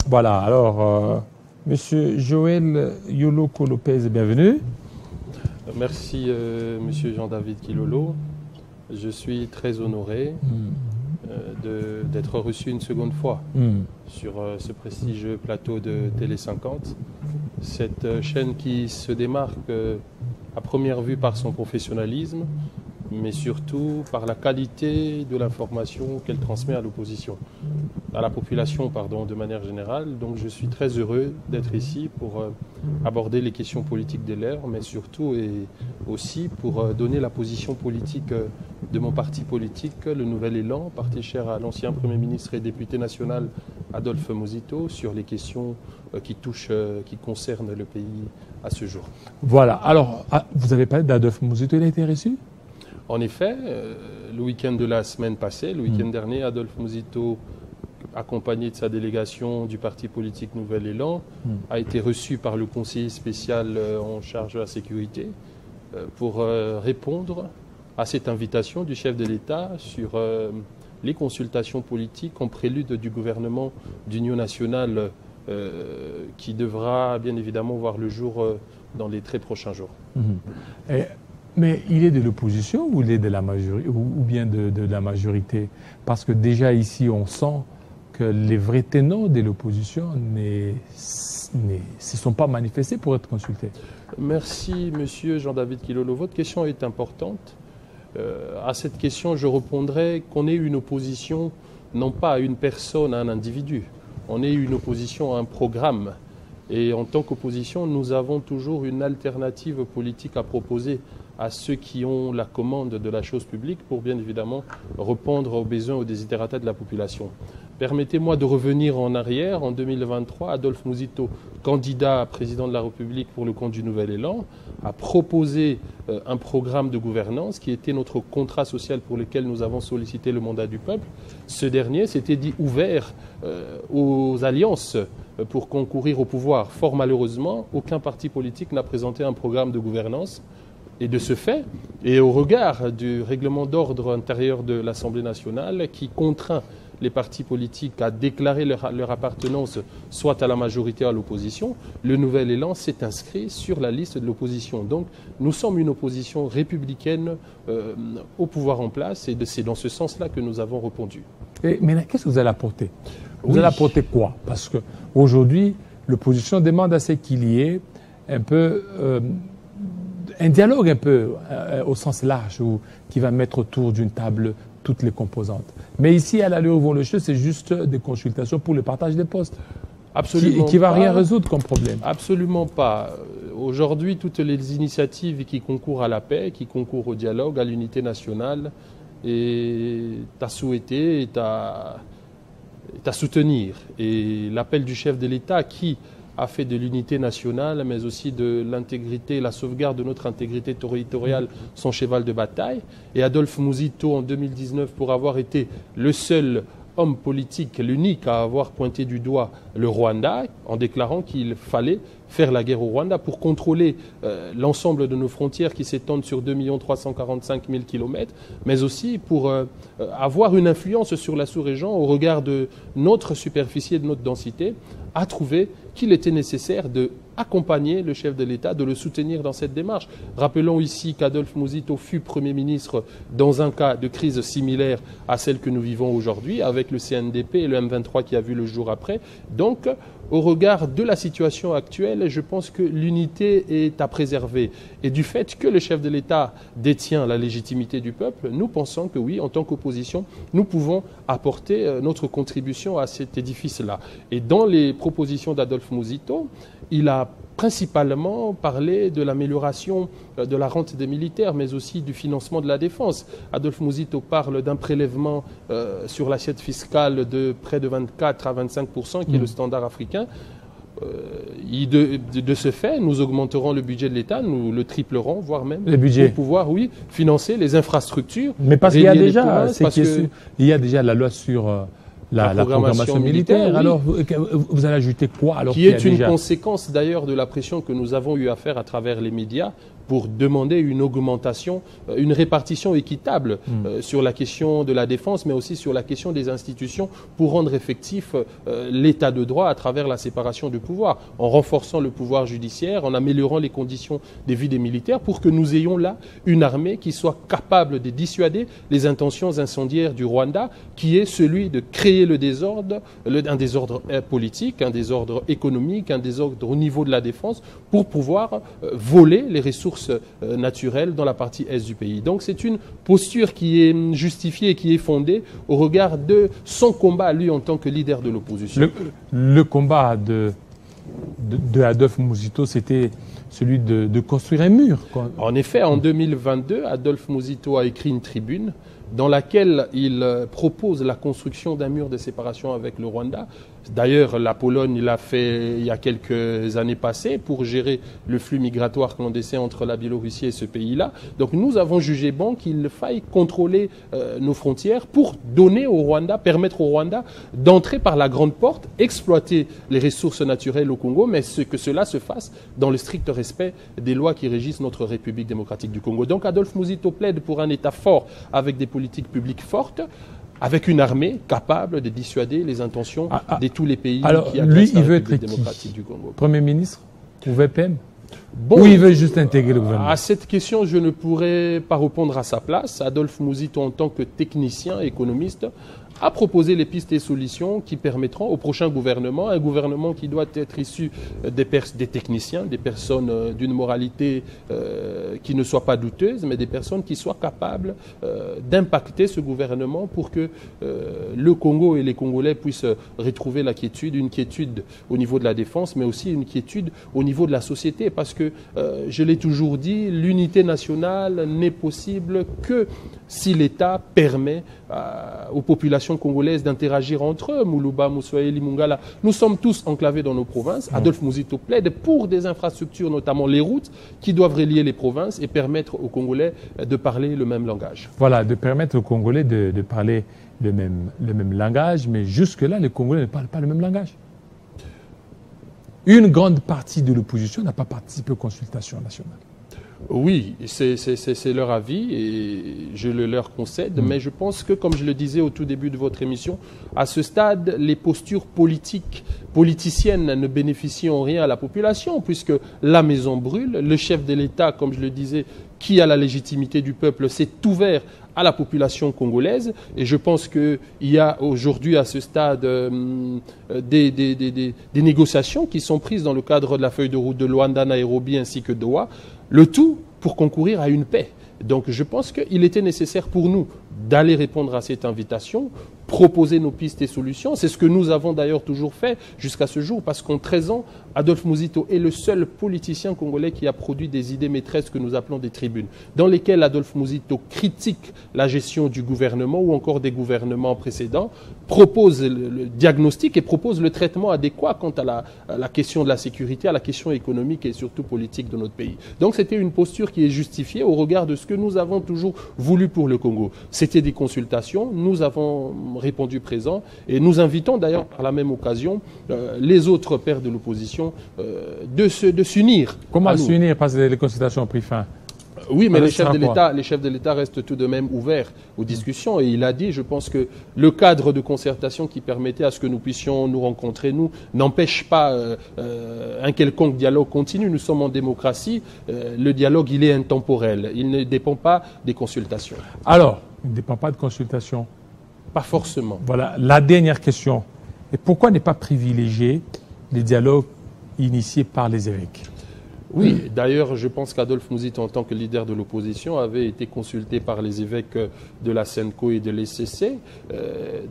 Voilà, alors, Monsieur Joël Yoloko Lopez, bienvenue. Merci, Monsieur Jean-David Kilolo. Je suis très honoré d'être reçu une seconde fois sur ce prestigieux plateau de Télé 50. Cette chaîne qui se démarque à première vue par son professionnalisme, mais surtout par la qualité de l'information qu'elle transmet à l'opposition, à la population, pardon, de manière générale. Donc je suis très heureux d'être ici pour aborder les questions politiques de l'heure, mais surtout et aussi pour donner la position politique de mon parti politique, le Nouvel Élan, parti cher à l'ancien Premier ministre et député national Adolphe Muzito, sur les questions qui concernent le pays à ce jour. Voilà, alors, vous avez parlé d'Adolphe Muzito, il a été reçu ? En effet, le week-end de la semaine passée, le week-end dernier, Adolphe Muzito, accompagné de sa délégation du parti politique Nouvel Élan, a été reçu par le conseiller spécial en charge de la sécurité pour répondre à cette invitation du chef de l'État sur les consultations politiques en prélude du gouvernement d'union nationale qui devra bien évidemment voir le jour dans les très prochains jours. Mais il est de l'opposition ou il est de la majorité, ou bien de la majorité? Parce que déjà ici, on sent que les vrais ténors de l'opposition ne se sont pas manifestés pour être consultés. Merci, Monsieur Jean-David Kilolo. Votre question est importante. À cette question, je répondrai qu'on ait une opposition, non pas à une personne, à un individu. On est une opposition à un programme. Et en tant qu'opposition, nous avons toujours une alternative politique à proposer à ceux qui ont la commande de la chose publique pour bien évidemment répondre aux besoins, aux desiderata de la population. Permettez-moi de revenir en arrière. En 2023, Adolphe Muzito, candidat à président de la République pour le compte du Nouvel Élan, a proposé un programme de gouvernance qui était notre contrat social pour lequel nous avons sollicité le mandat du peuple. Ce dernier s'était dit ouvert aux alliances pour concourir au pouvoir. Fort malheureusement, aucun parti politique n'a présenté un programme de gouvernance. Et de ce fait, et au regard du règlement d'ordre intérieur de l'Assemblée nationale qui contraint les partis politiques à déclarer leur appartenance soit à la majorité ou à l'opposition, le Nouvel Élan s'est inscrit sur la liste de l'opposition. Donc nous sommes une opposition républicaine au pouvoir en place et c'est dans ce sens-là que nous avons répondu. Mais qu'est-ce que vous allez apporter? Vous allez apporter quoi? Parce qu'aujourd'hui, l'opposition demande à ce qu'il y ait un peu... un dialogue un peu au sens large qui va mettre autour d'une table toutes les composantes. Mais ici, à l'allure où vont le jeu, c'est juste des consultations pour le partage des postes. Absolument qui ne va rien résoudre comme problème. Absolument pas. Aujourd'hui, toutes les initiatives qui concourent à la paix, qui concourent au dialogue, à l'unité nationale, est à souhaiter, est à soutenir. Et l'appel du chef de l'État qui a fait de l'unité nationale, mais aussi de l'intégrité, la sauvegarde de notre intégrité territoriale, son cheval de bataille. Et Adolphe Muzito, en 2019, pour avoir été le seul homme politique, l'unique à avoir pointé du doigt le Rwanda, en déclarant qu'il fallait faire la guerre au Rwanda pour contrôler l'ensemble de nos frontières qui s'étendent sur 2 345 000 km, mais aussi pour avoir une influence sur la sous-région au regard de notre superficie et de notre densité, a trouvé qu'il était nécessaire d'accompagner le chef de l'État, de le soutenir dans cette démarche. Rappelons ici qu'Adolphe Muzito fut Premier ministre dans un cas de crise similaire à celle que nous vivons aujourd'hui, avec le CNDP et le M23 qui a vu le jour après. Donc, au regard de la situation actuelle, je pense que l'unité est à préserver. Et du fait que le chef de l'État détient la légitimité du peuple, nous pensons que oui, en tant qu'opposition, nous pouvons apporter notre contribution à cet édifice-là. Et dans les propositions d'Adolphe Muzito, il a principalement parlé de l'amélioration de la rente des militaires, mais aussi du financement de la défense. Adolphe Muzito parle d'un prélèvement sur l'assiette fiscale de près de 24 à 25%, qui est le standard africain. De ce fait, nous augmenterons le budget de l'État, nous le triplerons, voire même pour pouvoir, oui, financer les infrastructures. Mais parce qu'il y a déjà, il y a déjà la loi sur la programmation militaire. Oui. Alors, vous allez ajouter quoi alors qui est une conséquence d'ailleurs de la pression que nous avons eu à faire à travers les médias pour demander une augmentation, une répartition équitable sur la question de la défense, mais aussi sur la question des institutions pour rendre effectif l'état de droit à travers la séparation du pouvoir, en renforçant le pouvoir judiciaire, en améliorant les conditions de vie des militaires pour que nous ayons là une armée qui soit capable de dissuader les intentions incendiaires du Rwanda, qui est celui de créer le désordre, un désordre politique, un désordre économique, un désordre au niveau de la défense, pour pouvoir voler les ressources naturelles dans la partie est du pays. Donc c'est une posture qui est justifiée et qui est fondée au regard de son combat, lui, en tant que leader de l'opposition. Le combat de Adolphe Mouzito, c'était celui de construire un mur. En effet, en 2022, Adolphe Mouzito a écrit une tribune dans laquelle il propose la construction d'un mur de séparation avec le Rwanda. D'ailleurs, la Pologne l'a fait il y a quelques années passées pour gérer le flux migratoire clandestin entre la Biélorussie et ce pays-là. Donc nous avons jugé bon qu'il faille contrôler nos frontières pour donner au Rwanda, permettre au Rwanda d'entrer par la grande porte, exploiter les ressources naturelles au Congo, mais que cela se fasse dans le strict respect des lois qui régissent notre République démocratique du Congo. Donc Adolphe Mouzito plaide pour un État fort avec des politiques publiques fortes, avec une armée capable de dissuader les intentions de tous les pays qui agressent la République démocratique du Congo. Premier ministre ou VPM? Ou il veut juste intégrer le gouvernement? À cette question, je ne pourrais pas répondre à sa place. Adolphe Mouzito, en tant que technicien, économiste, a proposé les pistes et solutions qui permettront au prochain gouvernement, un gouvernement qui doit être issu des techniciens, des personnes d'une moralité qui ne soit pas douteuse, mais des personnes qui soient capables d'impacter ce gouvernement pour que le Congo et les Congolais puissent retrouver la quiétude, une quiétude au niveau de la défense, mais aussi une quiétude au niveau de la société. Parce que, je l'ai toujours dit, l'unité nationale n'est possible que si l'État permet aux populations congolaises d'interagir entre eux. Moulouba, Moussoaeli, Mungala, nous sommes tous enclavés dans nos provinces. Adolphe Mouzito plaide pour des infrastructures, notamment les routes, qui doivent relier les provinces et permettre aux Congolais de parler le même langage. Voilà, de permettre aux Congolais de parler le même langage, mais jusque-là, les Congolais ne parlent pas le même langage. Une grande partie de l'opposition n'a pas participé aux consultations nationales. Oui, c'est leur avis et je le leur concède, mais je pense que, comme je le disais au tout début de votre émission, à ce stade, les postures politiciennes ne bénéficient en rien à la population, puisque la maison brûle. Le chef de l'État, comme je le disais, qui a la légitimité du peuple, s'est ouvert à la population congolaise. Et je pense qu'il y a aujourd'hui, à ce stade, des négociations qui sont prises dans le cadre de la feuille de route de Luanda, Nairobi ainsi que Doha. Le tout pour concourir à une paix. Donc je pense qu'il était nécessaire pour nous d'aller répondre à cette invitation, proposer nos pistes et solutions. C'est ce que nous avons d'ailleurs toujours fait jusqu'à ce jour, parce qu'en 13 ans, Adolphe Mouzito est le seul politicien congolais qui a produit des idées maîtresses que nous appelons des tribunes, dans lesquelles Adolphe Mouzito critique la gestion du gouvernement ou encore des gouvernements précédents, propose le diagnostic et propose le traitement adéquat quant à la question de la sécurité, à la question économique et surtout politique de notre pays. Donc c'était une posture qui est justifiée au regard de ce que nous avons toujours voulu pour le Congo. C'était des consultations, nous avons répondu présent et nous invitons d'ailleurs par la même occasion les autres pairs de l'opposition de s'unir. Comment s'unir? Parce que les consultations ont pris fin. Oui, mais les chefs de l'État restent tout de même ouverts aux discussions. Et il a dit, je pense que le cadre de concertation qui permettait à ce que nous puissions nous rencontrer, nous, n'empêche pas un quelconque dialogue continu. Nous sommes en démocratie. Le dialogue, il est intemporel. Il ne dépend pas des consultations. Alors, il ne dépend pas de consultation? Pas forcément. Voilà, la dernière question. Et pourquoi ne pas privilégier les dialogues initiés par les évêques? Oui, d'ailleurs, je pense qu'Adolphe Mouzito, en tant que leader de l'opposition, avait été consulté par les évêques de la SENCO et de l'ECC.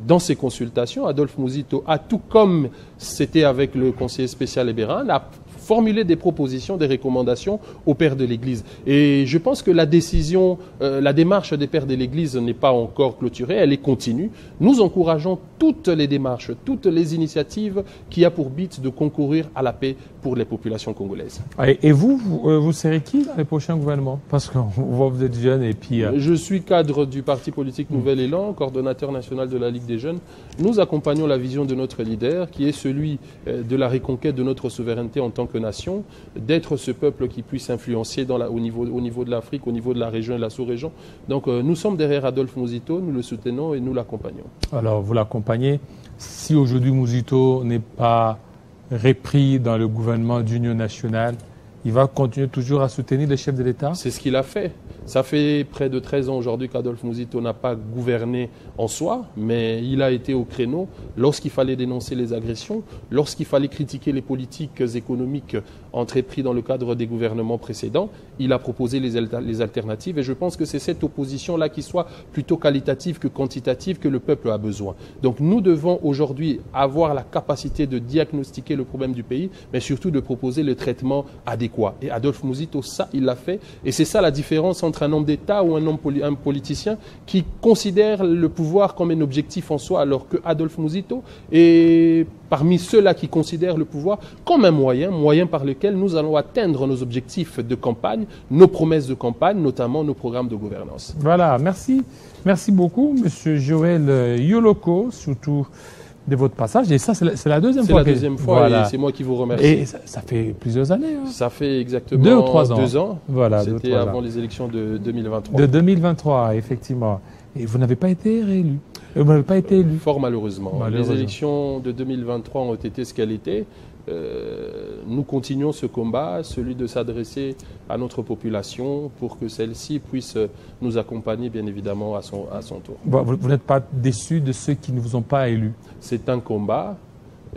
Dans ces consultations, Adolphe Mouzito a, tout comme c'était avec le conseiller spécial Ebérin, a formulé des propositions, des recommandations aux pères de l'Église. Et je pense que la démarche des pères de l'Église n'est pas encore clôturée, elle est continue. Nous encourageons toutes les démarches, toutes les initiatives qui a pour but de concourir à la paix pour les populations congolaises. Et vous serez qui dans les prochains gouvernements? Parce que vous êtes jeune et puis... Je suis cadre du parti politique Nouvel Élan, coordonnateur national de la Ligue des jeunes. Nous accompagnons la vision de notre leader, qui est celui de la reconquête de notre souveraineté en tant que nation, d'être ce peuple qui puisse influencer au niveau de l'Afrique, au niveau de la région et de la sous-région. Donc nous sommes derrière Adolphe Mouzito, nous le soutenons et nous l'accompagnons. Alors vous l'accompagnez. Si aujourd'hui Mouzito n'est pas repris dans le gouvernement d'union nationale, il va continuer toujours à soutenir les chefs de l'État? C'est ce qu'il a fait. Ça fait près de 13 ans aujourd'hui qu'Adolphe Mouzito n'a pas gouverné en soi, mais il a été au créneau lorsqu'il fallait dénoncer les agressions, lorsqu'il fallait critiquer les politiques économiques entreprises dans le cadre des gouvernements précédents. Il a proposé les alternatives et je pense que c'est cette opposition-là qui soit plutôt qualitative que quantitative que le peuple a besoin. Donc nous devons aujourd'hui avoir la capacité de diagnostiquer le problème du pays, mais surtout de proposer le traitement adéquat. Et Adolphe Mouzito, ça, il l'a fait. Et c'est ça la différence entre un homme d'État ou un politicien qui considère le pouvoir comme un objectif en soi, alors que Adolphe Mouzito est parmi ceux-là qui considèrent le pouvoir comme un moyen par lequel nous allons atteindre nos objectifs de campagne, nos promesses de campagne, notamment nos programmes de gouvernance. Voilà, merci. Merci beaucoup, M. Joël Yoloko, surtout de votre passage. Et ça, c'est la deuxième fois. C'est la deuxième fois voilà. Et c'est moi qui vous remercie. Et ça fait plusieurs années. Hein. Ça fait exactement 2 ou 3 ans. 2 ans. Voilà, c'était avant les élections de 2023. De 2023, effectivement. Et vous n'avez pas été réélu. Vous n'avez pas été élu. Fort malheureusement. Les élections de 2023 ont été ce qu'elles étaient. Nous continuons ce combat, celui de s'adresser à notre population pour que celle-ci puisse nous accompagner, bien évidemment, à son tour. Vous n'êtes pas déçu de ceux qui ne vous ont pas élus? C'est un combat.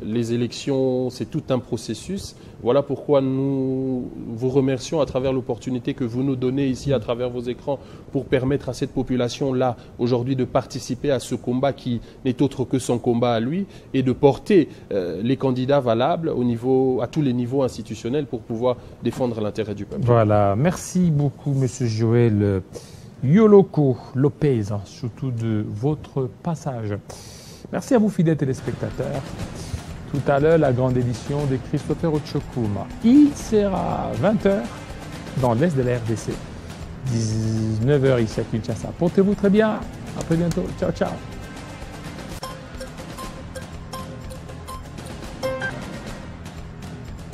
Les élections, c'est tout un processus. Voilà pourquoi nous vous remercions à travers l'opportunité que vous nous donnez ici à travers vos écrans pour permettre à cette population-là aujourd'hui de participer à ce combat qui n'est autre que son combat à lui et de porter les candidats valables à tous les niveaux institutionnels pour pouvoir défendre l'intérêt du peuple. Voilà. Merci beaucoup, M. Joël Yoloko Lopez, surtout de votre passage. Merci à vous, fidèles téléspectateurs. Tout à l'heure, la grande édition de Christopher Ochokoum. Il sera 20h dans l'est de la RDC. 19h ici à Kinshasa. Portez-vous très bien. À très bientôt. Ciao, ciao.